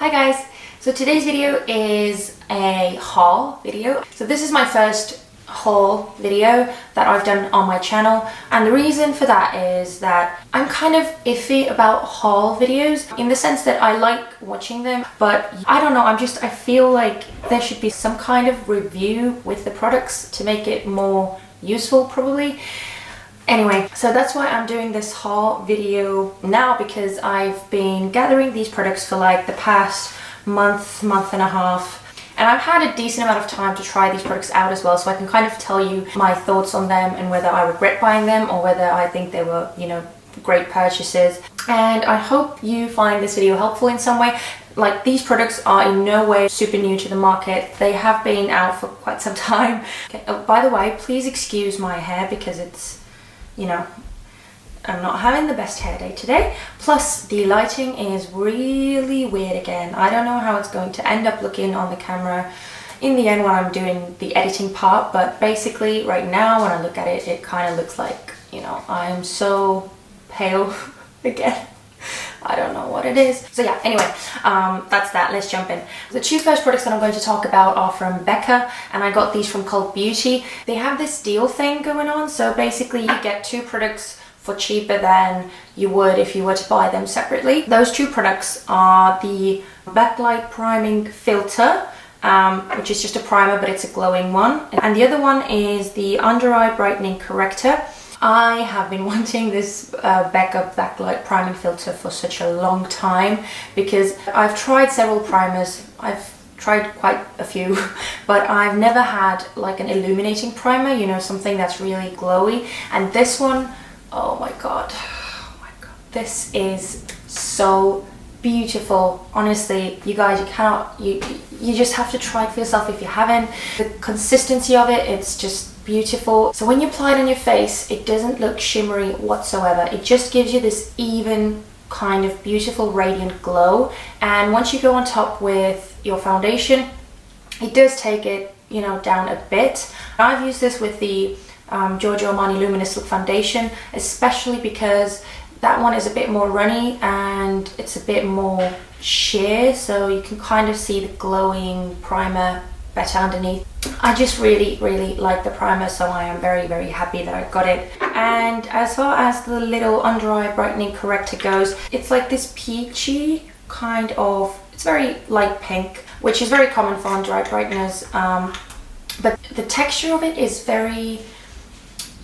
Hi guys, so today's video is a haul video. So this is my first haul video that I've done on my channel, and the reason for that is that I'm kind of iffy about haul videos in the sense that I like watching them, but I don't know, I feel like there should be some kind of review with the products to make it more useful probably. Anyway, so that's why I'm doing this haul video now, because I've been gathering these products for like the past month and a half, and I've had a decent amount of time to try these products out as well, so I can kind of tell you my thoughts on them and whether I regret buying them or whether I think they were, you know, great purchases. And I hope you find this video helpful in some way. Like, these products are in no way super new to the market. They have been out for quite some time. Okay. Oh, by the way, please excuse my hair because it's, you know, I'm not having the best hair day today. Plus, the lighting is really weird again. I don't know how it's going to end up looking on the camera in the end when I'm doing the editing part, but basically right now when I look at it, it kind of looks like, you know, I'm so pale again. I don't know what it is. So yeah, anyway, that's that. Let's jump in. The two first products that I'm going to talk about are from BECCA, and I got these from Cult Beauty. They have this deal thing going on, so basically you get two products for cheaper than you would if you were to buy them separately. Those two products are the Backlight priming filter, which is just a primer but it's a glowing one, and the other one is the under eye brightening corrector. I have been wanting this BECCA Backlight priming filter for such a long time because I've tried several primers. I've tried quite a few, but I've never had like an illuminating primer, you know, something that's really glowy. And this one, oh my god, this is so beautiful. Honestly, you guys, you just have to try it for yourself if you haven't. The consistency of it, it's just beautiful. So when you apply it on your face, it doesn't look shimmery whatsoever. It just gives you this even kind of beautiful radiant glow, and once you go on top with your foundation, it does take it, you know, down a bit. I've used this with the Giorgio Armani Luminous Look foundation, especially because that one is a bit more runny and it's a bit more sheer, so you can kind of see the glowing primer better underneath. I just really like the primer, so I am very happy that I got it. And as far as the little under eye brightening corrector goes, it's like this peachy kind of, it's very light pink, which is very common for under eye brighteners, but the texture of it is very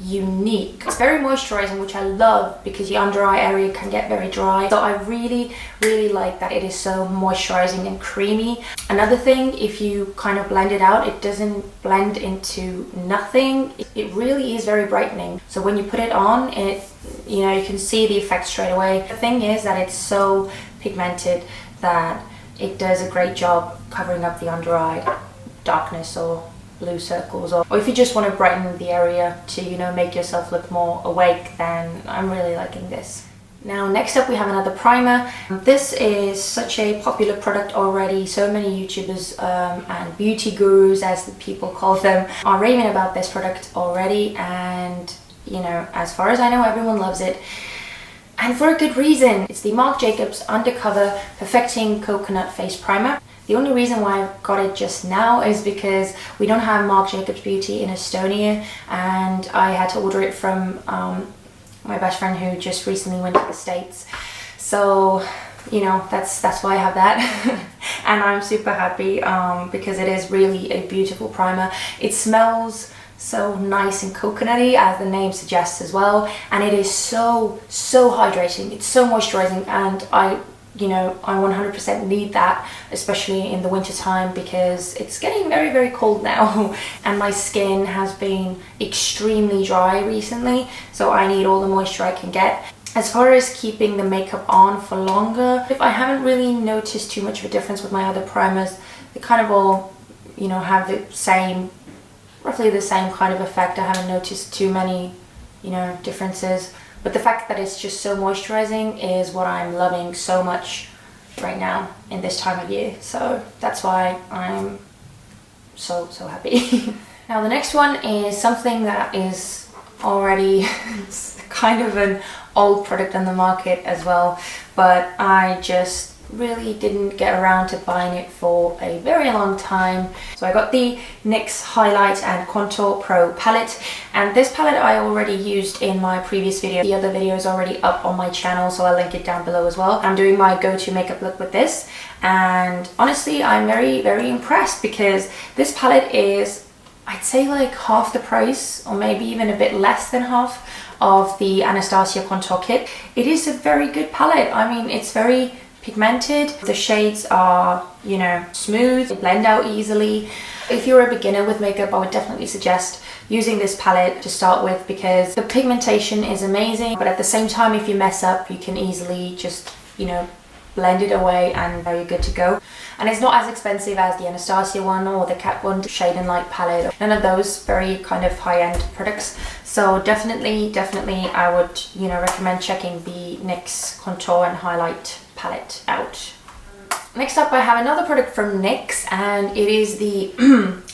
unique. It's very moisturizing, which I love because the under eye area can get very dry, so I really like that it is so moisturizing and creamy. Another thing, if you kind of blend it out, it doesn't blend into nothing. It really is very brightening, so when you put it on, it, you know, you can see the effect straight away. The thing is that it's so pigmented that it does a great job covering up the under eye darkness or blue circles, or if you just want to brighten the area to, you know, make yourself look more awake, then I'm really liking this. Now next up we have another primer. This is such a popular product already. So many YouTubers and beauty gurus, as the people call them, are raving about this product already, and you know, as far as I know, everyone loves it, and for a good reason. It's the Marc Jacobs Undercover Perfecting Coconut Face Primer. The only reason why I got it just now is because we don't have Marc Jacobs Beauty in Estonia, and I had to order it from my best friend who just recently went to the States. So, you know, that's why I have that. And I'm super happy because it is really a beautiful primer. It smells so nice and coconutty, as the name suggests as well, and it is so hydrating. It's so moisturizing, and I 100% need that, especially in the winter time, because it's getting very cold now and my skin has been extremely dry recently, so I need all the moisture I can get. As far as keeping the makeup on for longer, I haven't really noticed too much of a difference with my other primers. They kind of all, you know, have the same, roughly the same kind of effect. I haven't noticed too many, you know, differences. But the fact that it's just so moisturizing is what I'm loving so much right now in this time of year. So that's why I'm so happy. Now the next one is something that is already kind of an old product on the market as well, but I just really didn't get around to buying it for a very long time. So I got the NYX Highlight and Contour Pro palette, and this palette I already used in my previous video. The other video is already up on my channel, so I'll link it down below as well. I'm doing my go-to makeup look with this, and honestly I'm very impressed because this palette is, I'd say, like half the price, or maybe even a bit less than half of the Anastasia contour kit. It is a very good palette. I mean, it's very pigmented. The shades are, you know, smooth, they blend out easily. If you're a beginner with makeup, I would definitely suggest using this palette to start with because the pigmentation is amazing, but at the same time, if you mess up, you can easily just, you know, blend it away and you're good to go. And it's not as expensive as the Anastasia one or the Kat Von D Shade and Light palette. None of those very kind of high-end products. So definitely I would, you know, recommend checking the NYX Contour and Highlight palette out. Next up, I have another product from NYX, and it is the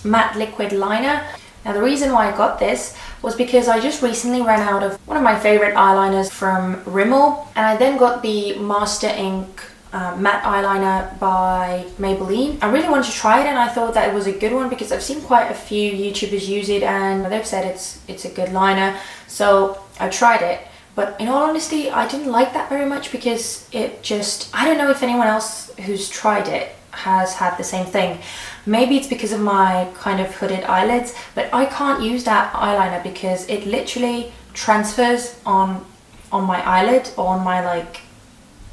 matte liquid liner. Now the reason why I got this was because I just recently ran out of one of my favorite eyeliners from Rimmel, and I then got the Master Ink matte eyeliner by Maybelline. I really wanted to try it, and I thought that it was a good one because I've seen quite a few YouTubers use it and they've said it's a good liner, so I tried it. But in all honesty, I didn't like that very much because it just, I don't know if anyone else who's tried it has had the same thing. Maybe it's because of my kind of hooded eyelids, but I can't use that eyeliner because it literally transfers on my eyelid or on my, like,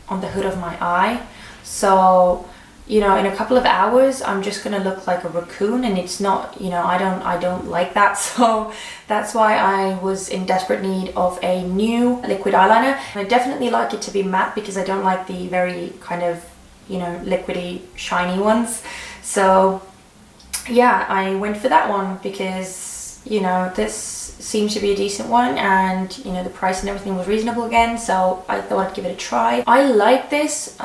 on the hood of my eye. So, you know, in a couple of hours I'm just gonna look like a raccoon, and it's not, you know, I don't like that. So that's why I was in desperate need of a new liquid eyeliner. And I definitely like it to be matte because I don't like the very kind of, you know, liquidy shiny ones. So yeah, I went for that one because, you know, this seems to be a decent one, and you know, the price and everything was reasonable again, so I thought I'd give it a try. I like this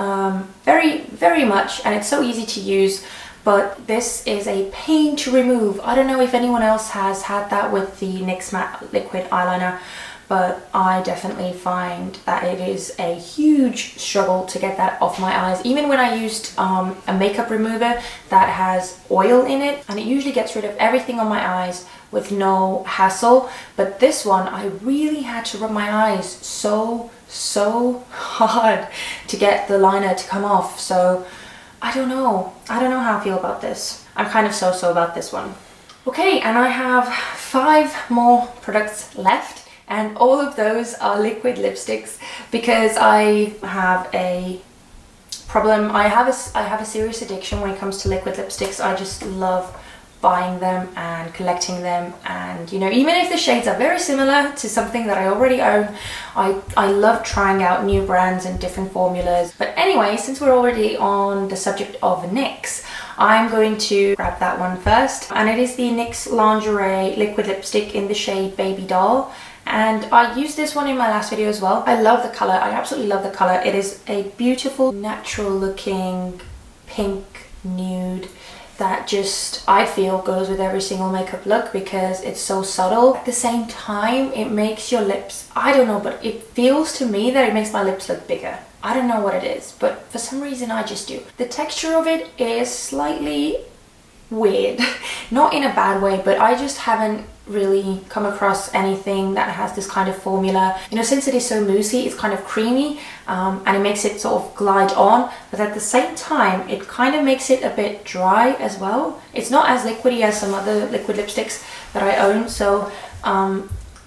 very much, and it's so easy to use, but this is a pain to remove. I don't know if anyone else has had that with the NYX matte liquid eyeliner, but I definitely find that it is a huge struggle to get that off my eyes. Even when I used a makeup remover that has oil in it, and it usually gets rid of everything on my eyes with no hassle, but this one I really had to rub my eyes so hard to get the liner to come off. So I don't know how I feel about this. I'm kind of so about this one. Okay, and I have 5 more products left, and all of those are liquid lipsticks because I have a problem. I have a serious addiction when it comes to liquid lipsticks. I just love buying them and collecting them, and you know, even if the shades are very similar to something that I already own, I love trying out new brands and different formulas. But anyway, since we're already on the subject of NYX, I'm going to grab that one first, and it is the NYX Lingerie liquid lipstick in the shade Baby Doll. And I used this one in my last video as well. I love the color. I absolutely love the color. It is a beautiful, natural looking pink nude that just, I feel, goes with every single makeup look because it's so subtle. At the same time, it makes your lips, I don't know, but it feels to me that it makes my lips look bigger. I don't know what it is, but for some reason I just do. The texture of it is slightly weird. Not in a bad way, but I just haven't really come across anything that has this kind of formula. You know, since it is so moussey, it's kind of creamy, and it makes it sort of glide on, but at the same time it kind of makes it a bit dry as well. It's not as liquidy as some other liquid lipsticks that I own, so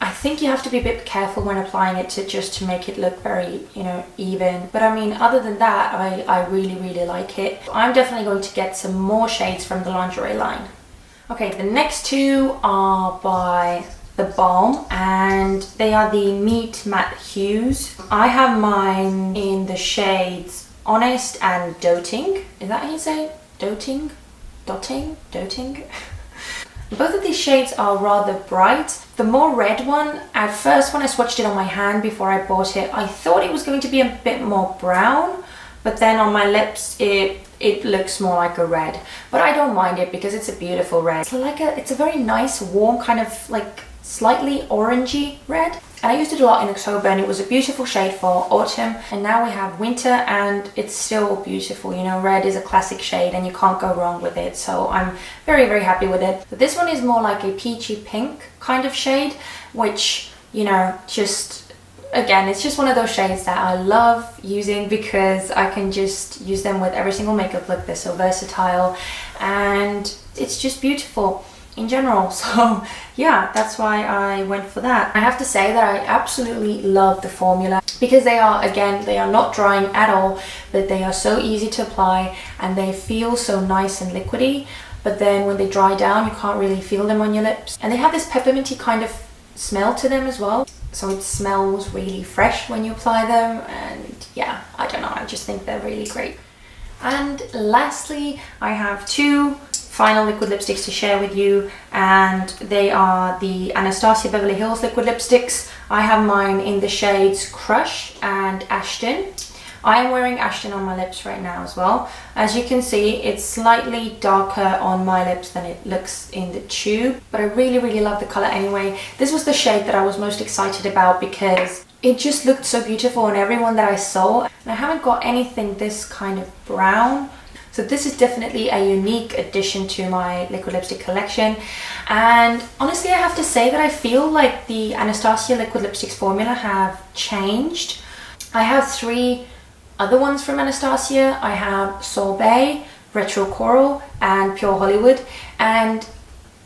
I think you have to be a bit careful when applying it to make it look very, you know, even. But I mean, other than that, I really like it. I'm definitely going to get some more shades from the Lingerie line. Okay, the next 2 are by theBalm, and they are the Meet Matte Hughes. I have mine in the shades Honest and Doting. Is that how you say it? Doting? Doting? Both of these shades are rather bright. The more red one, at first when I swatched it on my hand before I bought it, I thought it was going to be a bit more brown, but then on my lips it looks more like a red. But I don't mind it because it's a beautiful red. It's a very nice, warm, kind of like slightly orangey red. And I used it a lot in October, and it was a beautiful shade for autumn. And now we have winter, and it's still beautiful. You know, red is a classic shade and you can't go wrong with it. So I'm very, very happy with it. But this one is more like a peachy pink kind of shade, which, you know, just, again, it's just one of those shades that I love using because I can just use them with every single makeup look. They're so versatile and it's just beautiful in general. So yeah, that's why I went for that. I have to say that I absolutely love the formula because they are, again, they are not drying at all, but they are so easy to apply and they feel so nice and liquidy. But then when they dry down, you can't really feel them on your lips. And they have this pepperminty kind of smell to them as well. So it smells really fresh when you apply them. And yeah, I don't know, I just think they're really great. And lastly, I have two final liquid lipsticks to share with you, and they are the Anastasia Beverly Hills liquid lipsticks. I have mine in the shades Crush and Ashton. I am wearing Ashton on my lips right now as well. As you can see, it's slightly darker on my lips than it looks in the tube, but I really, really love the color anyway. This was the shade that I was most excited about because it just looked so beautiful on everyone that I saw. And I haven't got anything this kind of brown. So this is definitely a unique addition to my liquid lipstick collection. And honestly, I have to say that I feel like the Anastasia liquid lipsticks formula have changed. I have three other ones from Anastasia. I have Sorbet, Retro Coral, and Pure Hollywood. And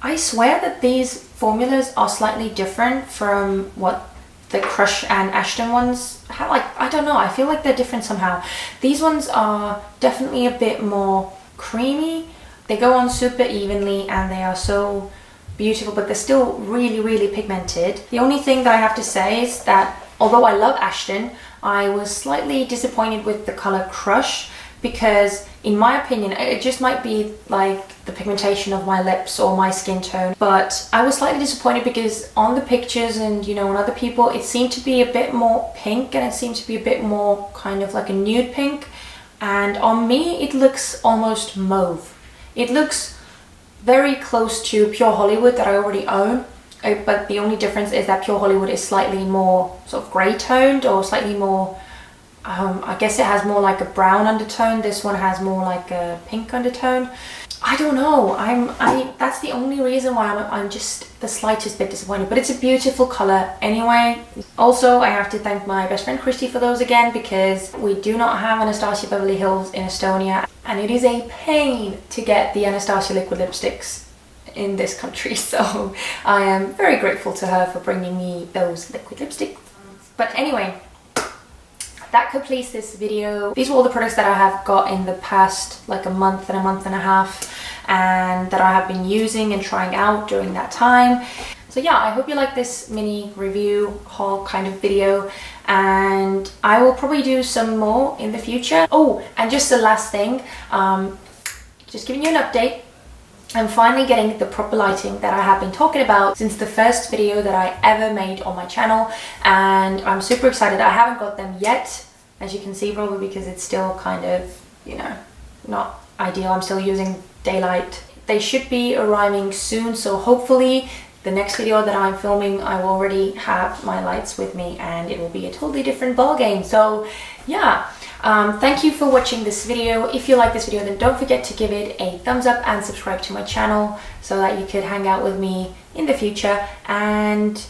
I swear that these formulas are slightly different from what the Crush and Ashton ones have. Like, I don't know, I feel like they're different somehow. These ones are definitely a bit more creamy. They go on super evenly and they are so beautiful, but they're still really, really pigmented. The only thing that I have to say is that although I love Ashton, I was slightly disappointed with the color Crush because in my opinion, it just might be like the pigmentation of my lips or my skin tone, but I was slightly disappointed because on the pictures and, you know, on other people, it seemed to be a bit more pink and it seemed to be a bit more kind of like a nude pink. And on me, it looks almost mauve. It looks very close to Pure Hollywood that I already own, but the only difference is that Pure Hollywood is slightly more sort of grey toned or slightly more, I guess it has more like a brown undertone. This one has more like a pink undertone. I don't know. That's the only reason why I'm just the slightest bit disappointed. But it's a beautiful color anyway. Also, I have to thank my best friend Christy for those again because we do not have Anastasia Beverly Hills in Estonia, and it is a pain to get the Anastasia liquid lipsticks in this country. So I am very grateful to her for bringing me those liquid lipsticks. But anyway, that completes this video. These were all the products that I have got in the past like a month and a half and that I have been using and trying out during that time. So yeah, I hope you like this mini review haul kind of video, and I will probably do some more in the future. Oh, and just the last thing, just giving you an update. I'm finally getting the proper lighting that I have been talking about since the first video that I ever made on my channel, and I'm super excited. I haven't got them yet, as you can see, probably because it's still kind of, you know, not ideal. I'm still using daylight. They should be arriving soon, so hopefully the next video that I'm filming, I will already have my lights with me and it will be a totally different ball game. So yeah. Thank you for watching this video. If you like this video, then don't forget to give it a thumbs up and subscribe to my channel so that you could hang out with me in the future. And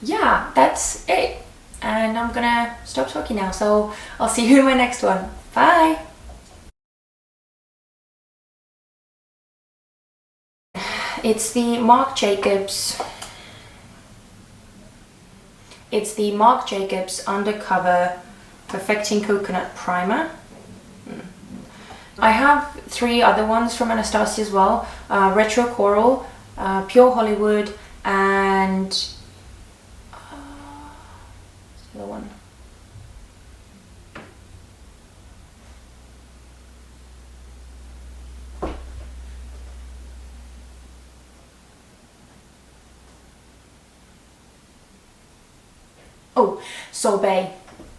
yeah, that's it. And I'm gonna stop talking now. So I'll see you in my next one. Bye. It's the Marc Jacobs. It's the Marc Jacobs Undercover Perfecting Coconut Primer. I have three other ones from Anastasia as well. Retro Coral, Pure Hollywood, and what's the other one? Oh, Sorbet.